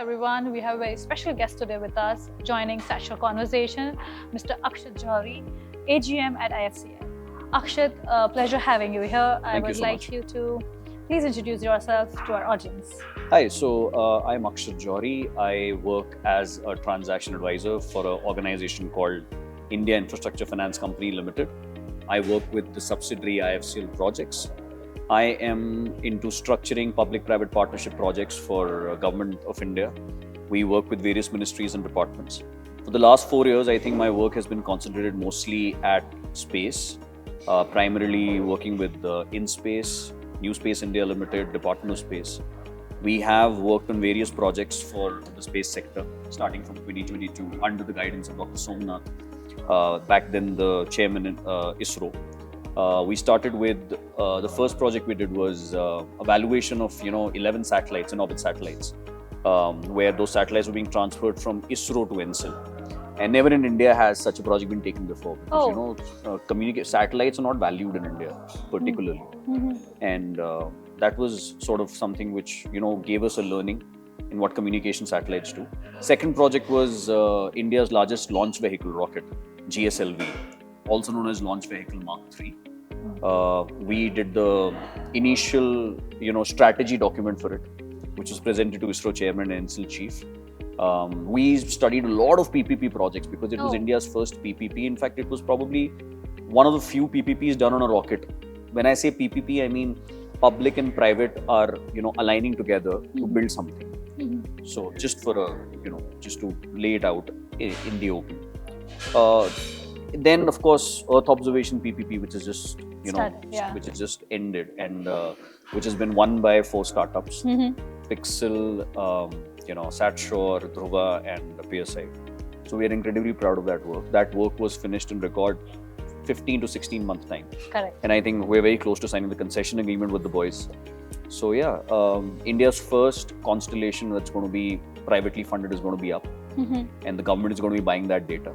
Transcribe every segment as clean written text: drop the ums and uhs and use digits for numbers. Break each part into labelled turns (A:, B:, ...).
A: everyone. We have a very special guest today with us, joining SatSure conversation, Mr. Akshat Johri, AGM at IIFCL. Akshat, pleasure having you here. I would like you to please introduce yourself to our audience.
B: Hi, so I'm Akshat Johri. I work as a transaction advisor for an organization called India Infrastructure Finance Company Limited. I work with the subsidiary IIFCL Projects. I am into structuring public-private partnership projects for Government of India. We work with various ministries and departments. For the last 4 years, I think my work has been concentrated mostly at space, primarily working with InSpace, New Space India Limited, Department of Space. We have worked on various projects for the space sector, starting from 2022 under the guidance of Dr. Somnath, back then the chairman in ISRO. We started with the first project we did was evaluation of 11 satellites and orbit satellites, where those satellites were being transferred from ISRO to NCL. And never in India has such a project been taken before. Because, satellites are not valued in India particularly, and that was sort of something which gave us a learning in what communication satellites do. Second project was India's largest launch vehicle rocket, GSLV, also known as Launch Vehicle Mark III. We did the initial, strategy document for it, which was presented to ISRO chairman and NCL chief. We studied a lot of PPP projects because it was India's first PPP. In fact, it was probably one of the few PPPs done on a rocket. When I say PPP, I mean public and private are, aligning together to build something. So just for just to lay it out in the open. Then, of course, Earth observation PPP, which is just which has just ended, and which has been won by 4 startups: Pixel, SatSure, Dhruva, and PSI. So we are incredibly proud of that work. That work was finished in record 15 to 16 month time.
A: Correct.
B: And I think we're very close to signing the concession agreement with the boys. So yeah, India's first constellation that's going to be privately funded is going to be up. And the government is going to be buying that data.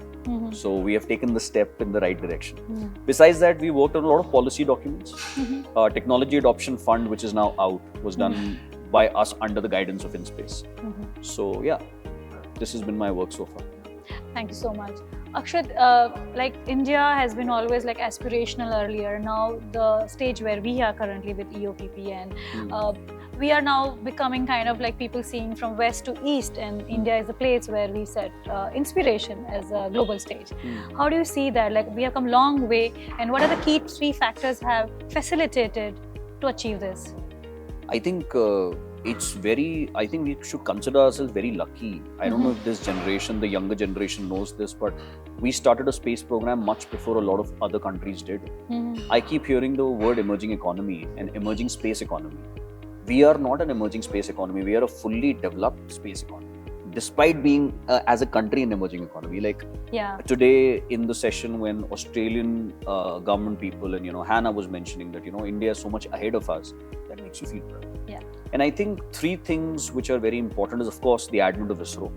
B: So we have taken the step in the right direction. Besides that, we worked on a lot of policy documents. Technology Adoption Fund, which is now out, was done by us under the guidance of InSpace. So yeah, this has been my work so far.
A: Thank you so much. Akshat, like India has been always like aspirational earlier. Now the stage where we are currently with EOPP, and we are now becoming kind of like people seeing from west to east, and India is the place where we set inspiration as a global stage. How do you see that? Like we have come a long way, and what are the key 3 factors have facilitated to achieve this?
B: I think I think we should consider ourselves very lucky. I don't know if this generation, the younger generation, knows this, but we started a space program much before a lot of other countries did. I keep hearing the word emerging economy and emerging space economy. We are not an emerging space economy. We are a fully developed space economy, despite being as a country an emerging economy. Like today in the session, when Australian government people and Hannah was mentioning that India is so much ahead of us, that makes you feel proud. And I think 3 things which are very important is, of course, the advent of ISRO.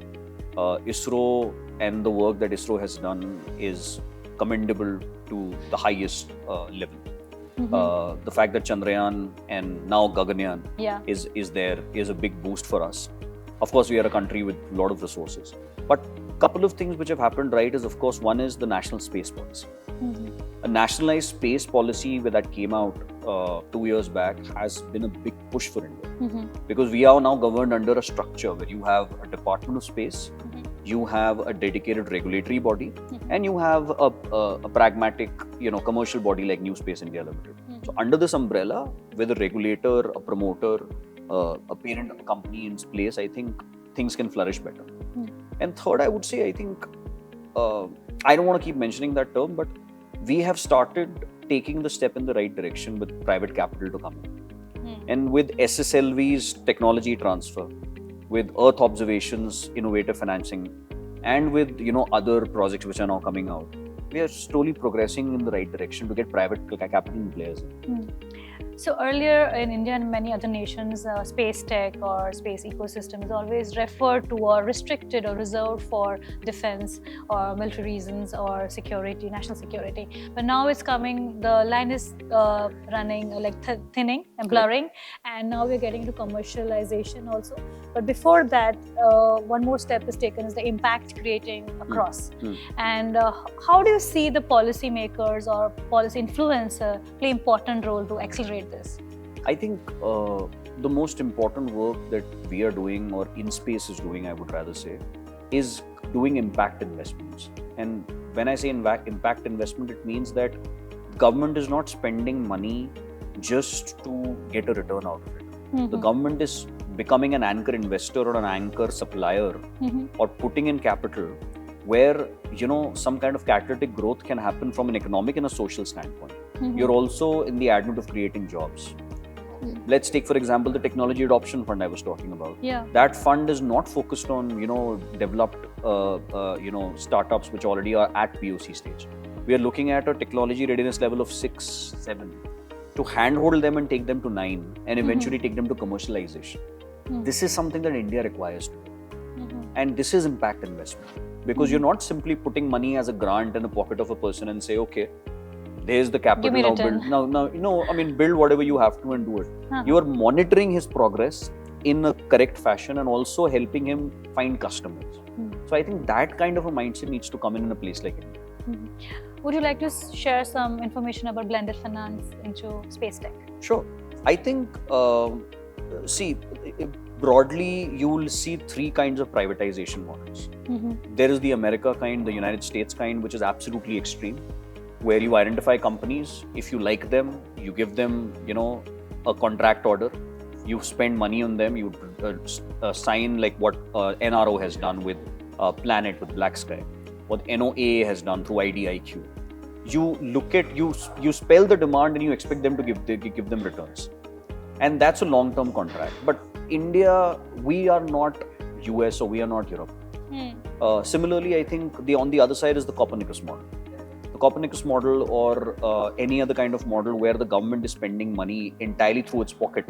B: ISRO and the work that ISRO has done is commendable to the highest level. The fact that Chandrayaan and now Gaganyaan is there is a big boost for us. Of course, we are a country with a lot of resources. But a couple of things which have happened right is, of course, one is the national space policy. A nationalized space policy that came out 2 years back has been a big push for India. Because we are now governed under a structure where you have a Department of Space, you have a dedicated regulatory body, and you have a pragmatic, commercial body like New Space India Limited. So under this umbrella, with a regulator, a promoter, a parent company in place, I think things can flourish better. And third, I would say, I think, I don't want to keep mentioning that term, but we have started taking the step in the right direction with private capital to come in. And with SSLV's technology transfer, with Earth observations, innovative financing, and with other projects which are now coming out, we are slowly progressing in the right direction to get private capital in players.
A: So earlier in India and many other nations, space tech or space ecosystem is always referred to or restricted or reserved for defense or military reasons or security, national security. But now it's coming, the line is running like thinning and blurring, and now we're getting into commercialization also. But before that, one more step is taken is the impact creating across. And how do you see the policymakers or policy influencer play important role to accelerate this?
B: I think the most important work that we are doing, or InSpace is doing, I would rather say, is doing impact investments. And when I say impact investment, it means that government is not spending money just to get a return out of it. The government is becoming an anchor investor or an anchor supplier, or putting in capital where, you know, some kind of catalytic growth can happen from an economic and a social standpoint. You're also in the advent of creating jobs. Let's take, for example, the technology adoption fund I was talking about. That fund is not focused on, you know, developed, startups which already are at POC stage. We are looking at a technology readiness level of 6, 7 to handhold them and take them to 9 and eventually take them to commercialization. This is something that India requires to do. And this is impact investment, because you're not simply putting money as a grant in the pocket of a person and say, okay, there's the capital, now build. Build whatever you have to and do it. You are monitoring his progress in a correct fashion and also helping him find customers. So I think that kind of a mindset needs to come in a place like India.
A: Would you like to share some information about blended finance into space tech?
B: Sure. I think, broadly, you will see 3 kinds of privatization models. There is the America kind, the United States kind, which is absolutely extreme, where you identify companies. If you like them, you give them, a contract order. You spend money on them. You sign like what NRO has done with Planet, with Black Sky, what NOAA has done through IDIQ. You look at, you spell the demand and you expect them to give them returns. And that's a long-term contract. But India, we are not US or we are not Europe. Similarly, I think on the other side is the Copernicus model. The Copernicus model, or any other kind of model where the government is spending money entirely through its pocket,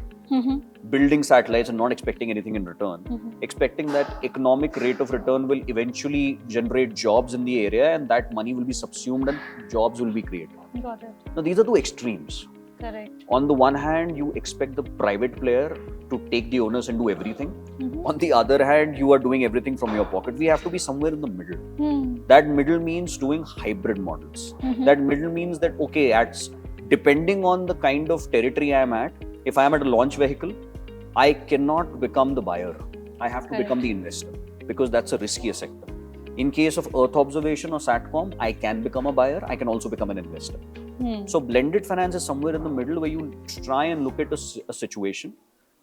B: building satellites and not expecting anything in return, expecting that economic rate of return will eventually generate jobs in the area, and that money will be subsumed and jobs will be created.
A: Got it.
B: Now, these are 2 extremes.
A: Correct.
B: On the one hand, you expect the private player to take the onus and do everything. On the other hand, you are doing everything from your pocket. We have to be somewhere in the middle. That middle means doing hybrid models. That middle means that, okay, depending on the kind of territory I am at, if I am at a launch vehicle, I cannot become the buyer. I have to become the investor, because that's a riskier sector. In case of Earth observation or SATCOM, I can become a buyer. I can also become an investor. So blended finance is somewhere in the middle, where you try and look at a situation,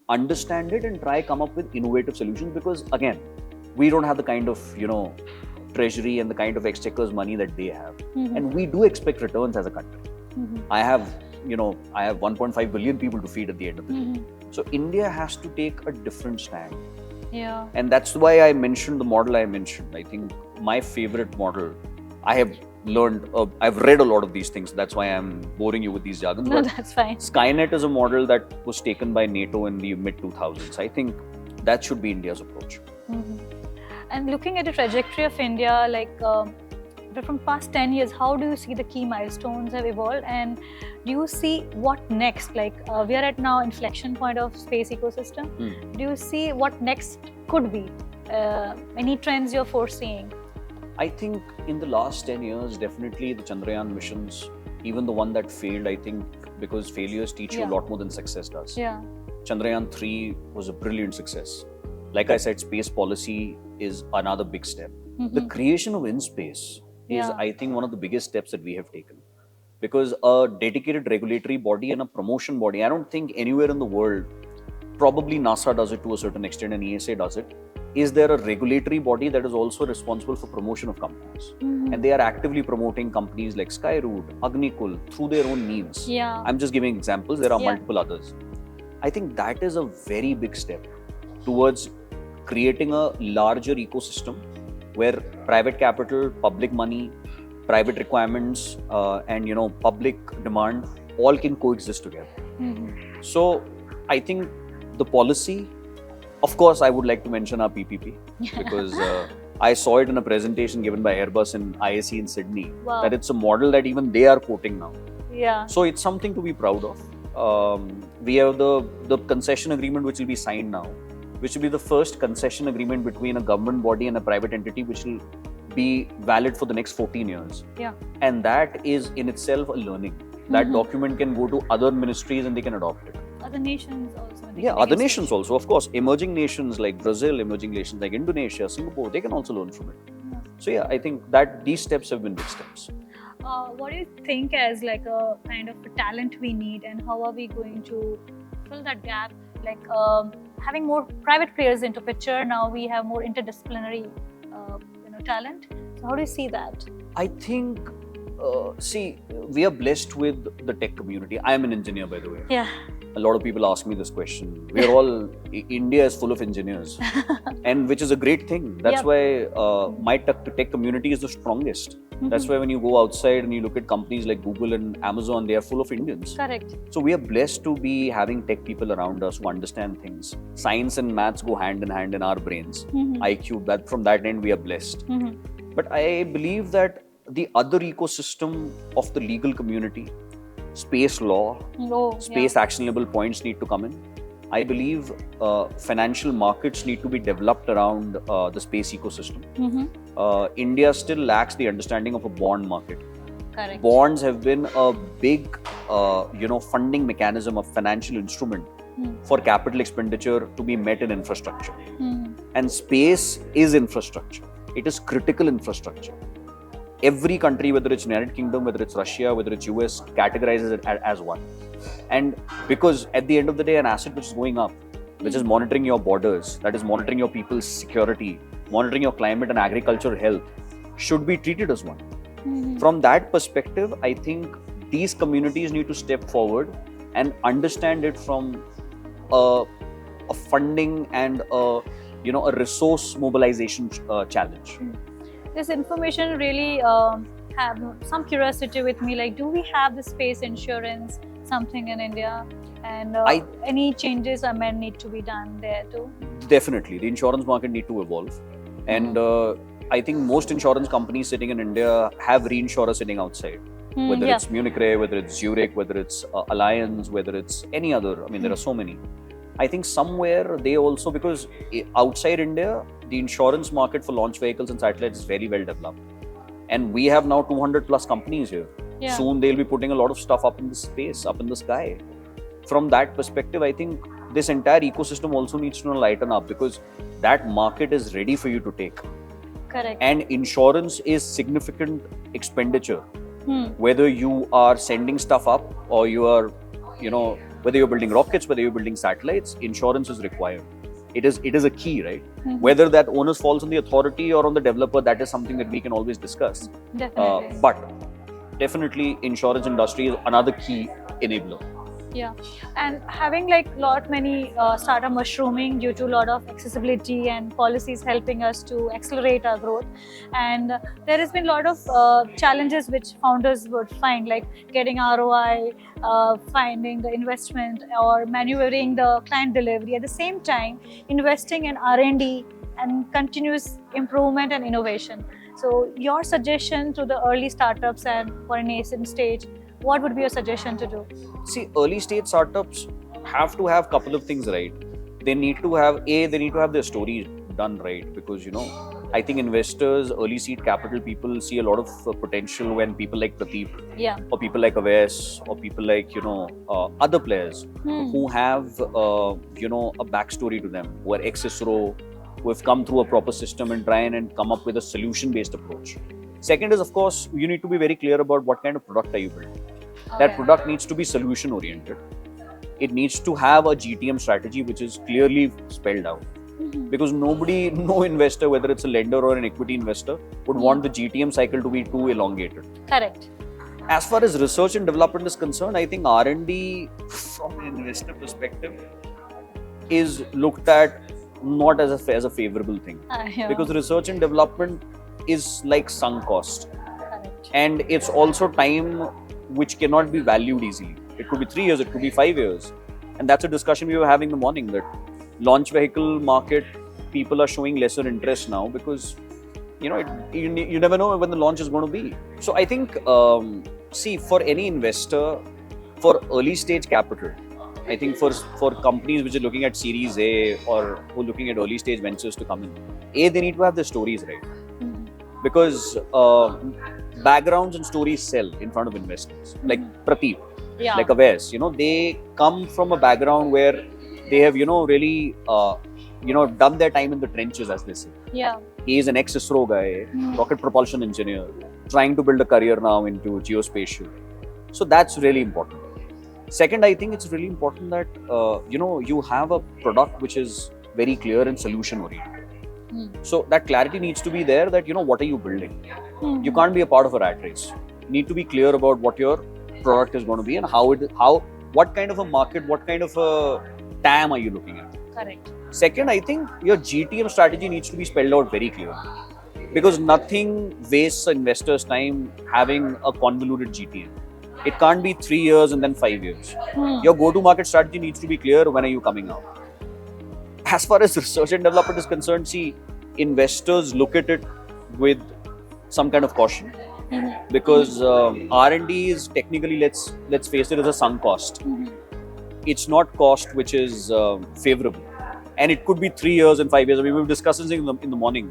B: understand it, and try come up with innovative solutions. Because again, we don't have the kind of, treasury and the kind of exchequers money that they have. And we do expect returns as a country. I have 1.5 billion people to feed at the end of the day. So India has to take a different stand.
A: Yeah.
B: And that's why I mentioned the model I mentioned. I think my favorite model, I have learned, I've read a lot of these things. That's why I'm boring you with these jargons.
A: No, that's fine.
B: Skynet is a model that was taken by NATO in the mid-2000s. I think that should be India's approach.
A: And looking at the trajectory of India, like from past 10 years, how do you see the key milestones have evolved, and do you see what next? Like we are at now inflection point of space ecosystem. Do you see what next could be? Any trends you're foreseeing?
B: I think in the last 10 years, definitely the Chandrayaan missions, even the one that failed, I think, because failures teach you a lot more than success does. Chandrayaan 3 was a brilliant success. Like I said, space policy is another big step. The creation of InSpace is, I think, one of the biggest steps that we have taken. Because a dedicated regulatory body and a promotion body, I don't think anywhere in the world, probably NASA does it to a certain extent and ESA does it, is there a regulatory body that is also responsible for promotion of companies. And they are actively promoting companies like Skyroot, Agnikul through their own means. I'm just giving examples, there are multiple others. I think that is a very big step towards creating a larger ecosystem where private capital, public money, private requirements, and public demand all can coexist together. So I think the policy, of course, I would like to mention our PPP because I saw it in a presentation given by Airbus in ISE in Sydney.
A: Wow.
B: That it's a model that even they are quoting now.
A: Yeah.
B: So it's something to be proud of. We have the concession agreement which will be signed now, which will be the first concession agreement between a government body and a private entity, which will be valid for the next 14 years.
A: Yeah.
B: And that is in itself a learning. That document can go to other ministries and they can adopt it.
A: Other nations also.
B: Yeah, other nations also, of course. Emerging nations like Brazil, emerging nations like Indonesia, Singapore, they can also learn from it.
A: Yeah.
B: So yeah, I think that these steps have been big steps.
A: What do you think as like a kind of a talent we need, and how are we going to fill that gap? Like having more private players into picture, now we have more interdisciplinary talent. So how do you see that?
B: I think, see, we are blessed with the tech community. I am an engineer, by the way.
A: Yeah.
B: A lot of people ask me this question. We are all, India is full of engineers, and which is a great thing. That's why my tech community is the strongest. That's why when you go outside and you look at companies like Google and Amazon, they are full of Indians.
A: Correct.
B: So we are blessed to be having tech people around us who understand things. Science and maths go hand in hand in our brains. IQ, that from that end we are blessed. But I believe that the other ecosystem of the legal community, space law, space actionable points need to come in. I believe financial markets need to be developed around the space ecosystem. India still lacks the understanding of a bond market.
A: Correct.
B: Bonds have been a big, funding mechanism, a financial instrument for capital expenditure to be met in infrastructure. And space is infrastructure. It is critical infrastructure. Every country, whether it's United Kingdom, whether it's Russia, whether it's US, categorizes it as one. And because at the end of the day, an asset which is going up, which is monitoring your borders, that is monitoring your people's security, monitoring your climate and agricultural health, should be treated as one. From that perspective, I think these communities need to step forward and understand it from a funding and a resource mobilization challenge.
A: This information really have some curiosity with me. Like, do we have the space insurance something in India, and any changes need to be done there too?
B: Definitely, the insurance market need to evolve, and I think most insurance companies sitting in India have reinsurers sitting outside. Whether it's Munich Re, whether it's Zurich, whether it's Allianz, whether it's any other. I mean, there are so many. I think somewhere they also, because outside India, the insurance market for launch vehicles and satellites is very well developed. And we have now 200 plus companies here.
A: Yeah.
B: Soon they'll be putting a lot of stuff up in the space, up in the sky. From that perspective, I think this entire ecosystem also needs to lighten up, because that market is ready for you to take.
A: Correct.
B: And insurance is significant expenditure. Whether you are sending stuff up or you are, whether you're building rockets, whether you're building satellites, insurance is required. It is a key, right? Whether that onus falls on the authority or on the developer, that is something that we can always discuss.
A: Definitely.
B: But definitely insurance industry is another key enabler.
A: Yeah, and having many startup mushrooming due to a lot of accessibility and policies helping us to accelerate our growth, and there has been a lot of challenges which founders would find, like getting ROI, finding the investment, or maneuvering the client delivery. At the same time, investing in R&D and continuous improvement and innovation. So your suggestion to the early startups and for a nascent stage, what would be your suggestion to do?
B: See, early stage startups have to have a couple of things right. They need to have their story done right, because I think investors, early seed capital people see a lot of potential when people like Pradeep, or people like Aves, or people like other players who have a backstory to them, who are ex-ISRO, who have come through a proper system and try and come up with a solution-based approach. Second is, of course, you need to be very clear about what kind of product are you building. That product needs to be solution oriented. It needs to have a GTM strategy which is clearly spelled out. Because no investor, whether it's a lender or an equity investor, would want the GTM cycle to be too elongated.
A: Correct.
B: As far as research and development is concerned, I think R&D from an investor perspective is looked at not as a favorable thing. Because research and development is like sunk cost.
A: Correct.
B: And it's also time which cannot be valued easily. It could be 3 years, it could be 5 years. And that's a discussion we were having in the morning, that launch vehicle market, people are showing lesser interest now because, you never know when the launch is going to be. So I think, see, for any investor, for early stage capital, I think for companies which are looking at Series A or who are looking at early stage ventures to come in, they need to have their stories right. Because backgrounds and stories sell in front of investors. Like Prateep, like Avais, they come from a background where they have, really, done their time in the trenches, as they say.
A: Yeah.
B: He is an ex-ISRO guy, rocket propulsion engineer, trying to build a career now into geospatial. So that's really important. Second, I think it's really important that, you have a product which is very clear and solution oriented. So that clarity needs to be there, that, what are you building? You can't be a part of a rat race. You need to be clear about what your product is going to be and what kind of a market, what kind of a TAM are you looking at?
A: Correct.
B: Second, I think your GTM strategy needs to be spelled out very clearly, because nothing wastes an investor's time having a convoluted GTM. It can't be 3 years and then 5 years. Your go-to-market strategy needs to be clear. When are you coming out? As far as research and development is concerned, see, investors look at it with some kind of caution, because R&D is technically, let's face it, is a sunk cost. It's not cost which is favorable, and it could be 3 years and 5 years. I mean, we were discussing in the morning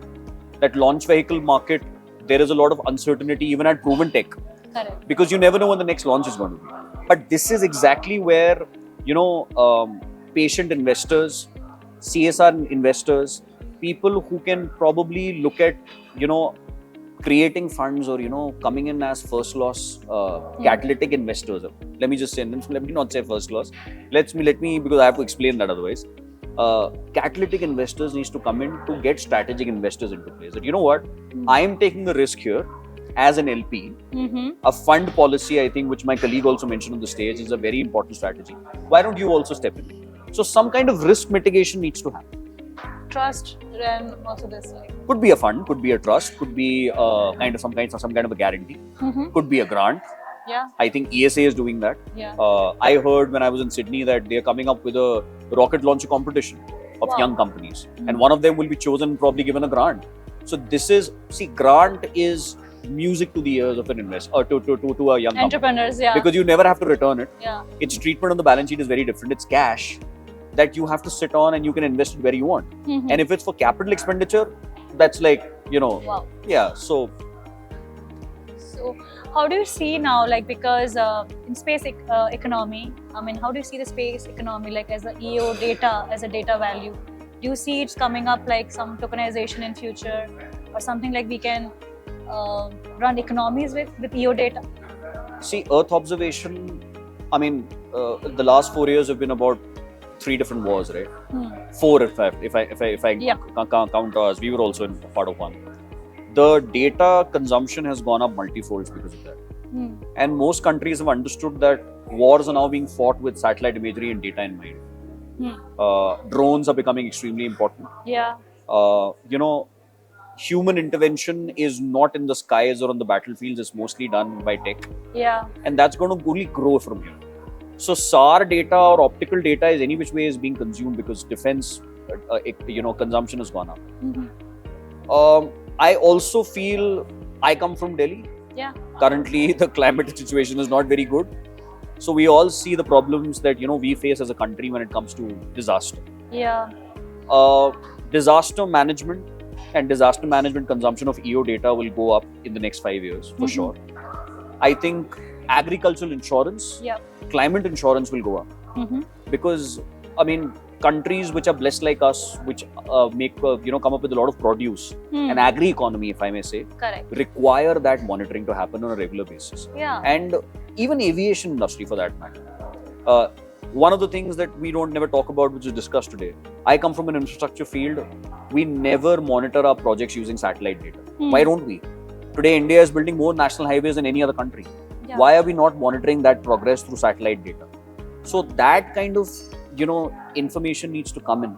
B: that launch vehicle market, there is a lot of uncertainty even at proven tech.
A: Correct.
B: Because you never know when the next launch is going to be. But this is exactly where, patient investors, CSR investors, people who can probably look at, creating funds or, coming in as first loss catalytic investors. Let me just say, let me not say first loss. Let me, because I have to explain that otherwise. Catalytic investors needs to come in to get strategic investors into place. That, you know what, I am taking the risk here as an LP. A fund policy, I think, which my colleague also mentioned on the stage, is a very important strategy. Why don't you also step in? So some kind of risk mitigation needs to happen.
A: Trust, and also this, like,
B: could be a fund, could be a trust, could be some kind of a guarantee, could be a grant.
A: Yeah.
B: I think ESA is doing that.
A: Yeah.
B: I heard when I was in Sydney that they are coming up with a rocket launcher competition of young companies, and one of them will be chosen, probably given a grant. So this is, grant is music to the ears of an investor, or to a young
A: entrepreneurs,
B: company. Because you never have to return it.
A: Yeah.
B: Its treatment on the balance sheet is very different. It's cash that you have to sit on, and you can invest it where you want. And if it's for capital expenditure, that's like,
A: wow.
B: Yeah. So
A: how do you see now, like, because in space economy, I mean, how do you see the space economy, like, as a EO data, as a data value? Do you see it's coming up like some tokenization in future, or something like we can run economies with EO data?
B: See, Earth observation, I mean, the last 4 years have been about 3 different wars, right? 4, if I count ours. We were also in part of one. The data consumption has gone up multi-folds because of that. And most countries have understood that wars are now being fought with satellite imagery and data in mind. Drones are becoming extremely important.
A: Yeah.
B: Human intervention is not in the skies or on the battlefields. It's mostly done by tech.
A: Yeah.
B: And that's going to only grow from here. So SAR data or optical data is any which way is being consumed, because defense, consumption has gone up. I also feel, I come from Delhi.
A: Yeah.
B: Currently, the climate situation is not very good. So we all see the problems that, we face as a country when it comes to disaster.
A: Yeah.
B: Disaster management and disaster management consumption of EO data will go up in the next 5 years, for sure. I think agricultural insurance, climate insurance will go up. Because, I mean, countries which are blessed like us, which come up with a lot of produce, an agri economy, if I may say, require that monitoring to happen on a regular basis.
A: Yeah.
B: And even aviation industry, for that matter. One of the things that we never talk about, which is discussed today, I come from an infrastructure field. We never monitor our projects using satellite data. Why don't we? Today, India is building more national highways than any other country. Yeah. Why are we not monitoring that progress through satellite data? So that kind of, information needs to come in,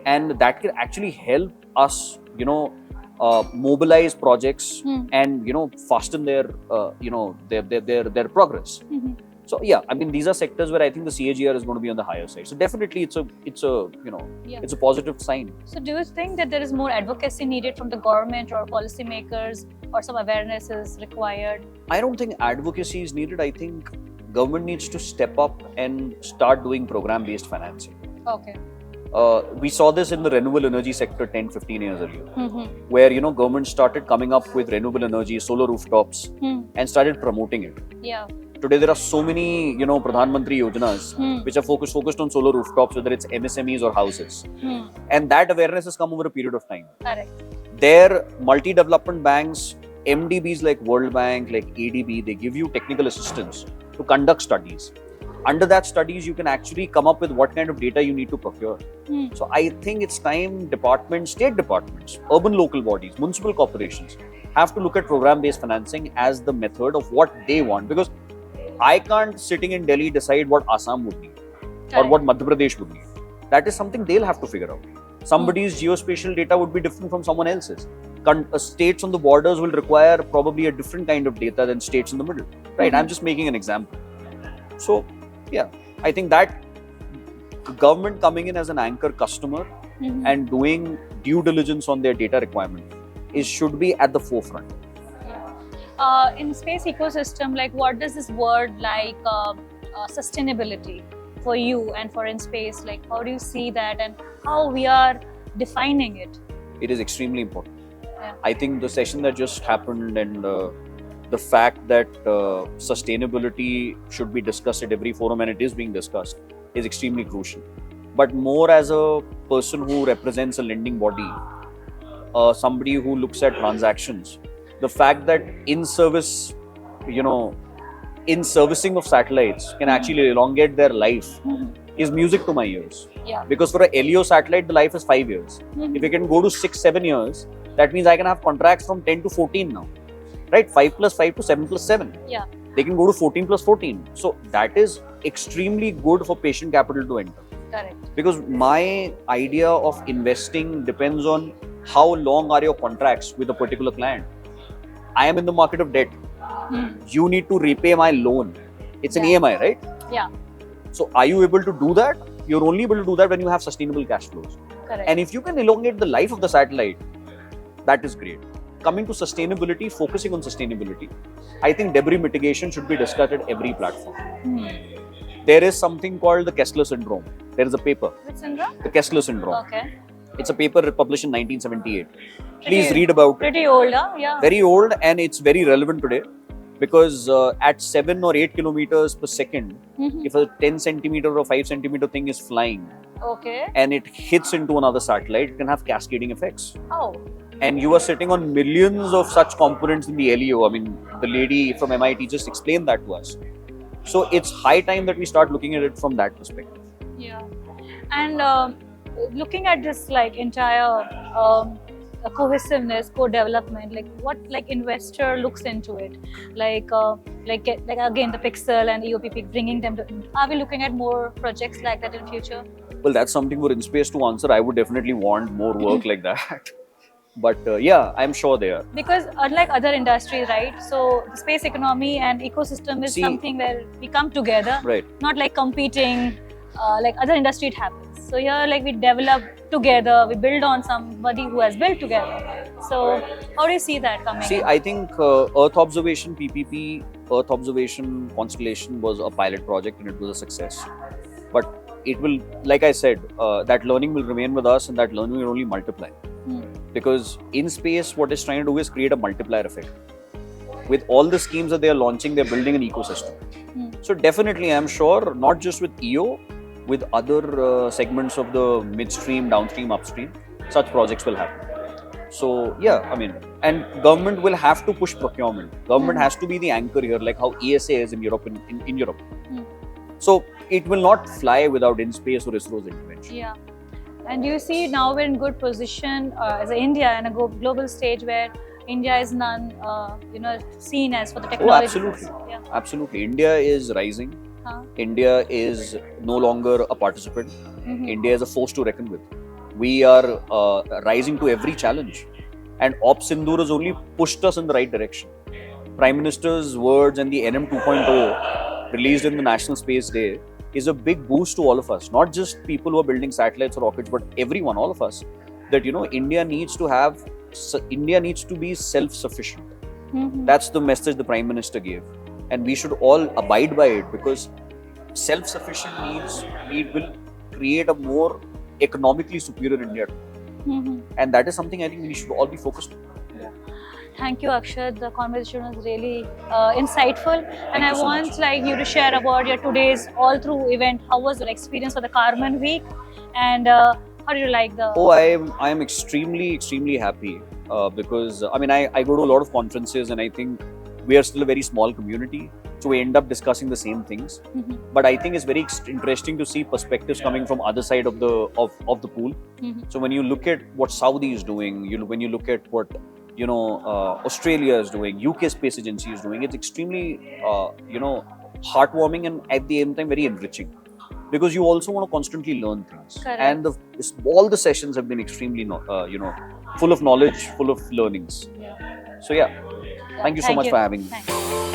B: and that can actually help us, mobilize projects and, fasten their, their progress. So yeah, I mean, these are sectors where I think the CAGR is going to be on the higher side. So definitely, it's a it's a positive sign.
A: So do you think that there is more advocacy needed from the government or policymakers, or some awareness is required?
B: I don't think advocacy is needed. I think government needs to step up and start doing program-based financing.
A: Okay.
B: We saw this in the renewable energy sector 10-15 years earlier, where government started coming up with renewable energy, solar rooftops, and started promoting it.
A: Yeah.
B: Today there are so many Pradhan Mantri Yojanas which are focused on solar rooftops, whether it's MSMEs or houses, and that awareness has come over a period of time.
A: Correct.
B: Their multi-development banks, MDBs like World Bank, like ADB, they give you technical assistance to conduct studies. Under that studies, you can actually come up with what kind of data you need to procure. So I think it's time departments, state departments, urban local bodies, municipal corporations have to look at program-based financing as the method of what they want. Because I can't, sitting in Delhi, decide what Assam would need or what Madhya Pradesh would need. That is something they'll have to figure out. Somebody's geospatial data would be different from someone else's. States on the borders will require probably a different kind of data than states in the middle. Right? I'm just making an example. So, yeah, I think that government coming in as an anchor customer and doing due diligence on their data requirement should be at the forefront.
A: In space ecosystem, like what does this word like sustainability for you and for in space, like how do you see that and how we are defining it?
B: It is extremely important.
A: Yeah.
B: I think the session that just happened and the fact that sustainability should be discussed at every forum, and it is being discussed, is extremely crucial. But more as a person who represents a lending body, somebody who looks at transactions, the fact that in-service, in servicing of satellites can actually elongate their life is music to my ears.
A: Yeah.
B: Because for a LEO satellite, the life is 5 years. If it can go to 6-7 years, that means I can have contracts from 10 to 14 now. Right? 5 plus 5 to 7 plus 7.
A: Yeah.
B: They can go to 14 plus 14. So that is extremely good for patient capital to enter.
A: Correct.
B: Because my idea of investing depends on how long are your contracts with a particular client. I am in the market of debt. You need to repay my loan. It's an EMI, right?
A: Yeah.
B: So are you able to do that? You're only able to do that when you have sustainable cash flows.
A: Correct.
B: And if you can elongate the life of the satellite, that is great. Coming to sustainability, focusing on sustainability, I think debris mitigation should be discussed at every platform. There is something called the Kessler syndrome. There is a paper.
A: Which syndrome?
B: The Kessler syndrome.
A: Okay.
B: It's a paper published in 1978. Please read about it.
A: Pretty old, huh? Yeah.
B: Very old, and it's very relevant today because at 7 or 8 kilometers per second, if a 10 centimeter or 5 centimeter thing is flying and it hits into another satellite, it can have cascading effects.
A: Oh.
B: And you are sitting on millions of such components in the LEO. I mean, the lady from MIT just explained that to us. So it's high time that we start looking at it from that perspective.
A: Yeah. And looking at this like entire cohesiveness, co-development, like what like investor looks into it, like again the Pixel and EOPP bringing them to, are we looking at more projects like that in future?
B: Well, that's something for InSpace to answer. I would definitely want more work like that. But yeah, I'm sure they are.
A: Because unlike other industries, right? So the space economy and ecosystem is something where we come together,
B: right?
A: Not like competing, like other industry it happens. So here, like we develop together, we build on somebody who has built together. So how do you see that coming?
B: See, I think Earth Observation PPP, Earth Observation Constellation was a pilot project and it was a success. But it will, like I said, that learning will remain with us and that learning will only multiply. Because in space, what it's trying to do is create a multiplier effect. With all the schemes that they are launching, they're building an ecosystem. So definitely, I'm sure, not just with EO, with other segments of the midstream, downstream, upstream, such projects will happen. So yeah, I mean, and government will have to push procurement. Government has to be the anchor here, like how ESA is in Europe. In Europe. So it will not fly without InSpace or ISRO's intervention.
A: Yeah. And do you see now we're in good position as India and a global stage where India is seen as for the technology.
B: Oh, absolutely.
A: Yeah.
B: Absolutely. India is rising. India is no longer a participant. India is a force to reckon with. We are rising to every challenge. And Ops Sindoor has only pushed us in the right direction. Prime Minister's words and the NM 2.0, released in the National Space Day is a big boost to all of us, not just people who are building satellites or rockets, but everyone, all of us, that India needs to be self-sufficient. That's the message the Prime Minister gave, and we should all abide by it, because self-sufficient means we will create a more economically superior India, and that is something I think we should all be focused on.
A: Thank you, Akshat. The conversation was really insightful, and I
B: you so
A: want
B: much.
A: you to share about your today's all-through event. How was your experience for the Carbon Week, and how did you like the?
B: Oh, I am extremely happy because I go to a lot of conferences, and I think we are still a very small community, so we end up discussing the same things. But I think it's very interesting to see perspectives coming from other side of the pool. So when you look at what Saudi is doing, when you look at what Australia is doing, UK Space Agency is doing, it's extremely heartwarming, and at the same time very enriching, because you also want to constantly learn things.
A: Correct.
B: And all the sessions have been extremely full of knowledge, full of learnings. So yeah, thank you so much for having me.
A: Thank you.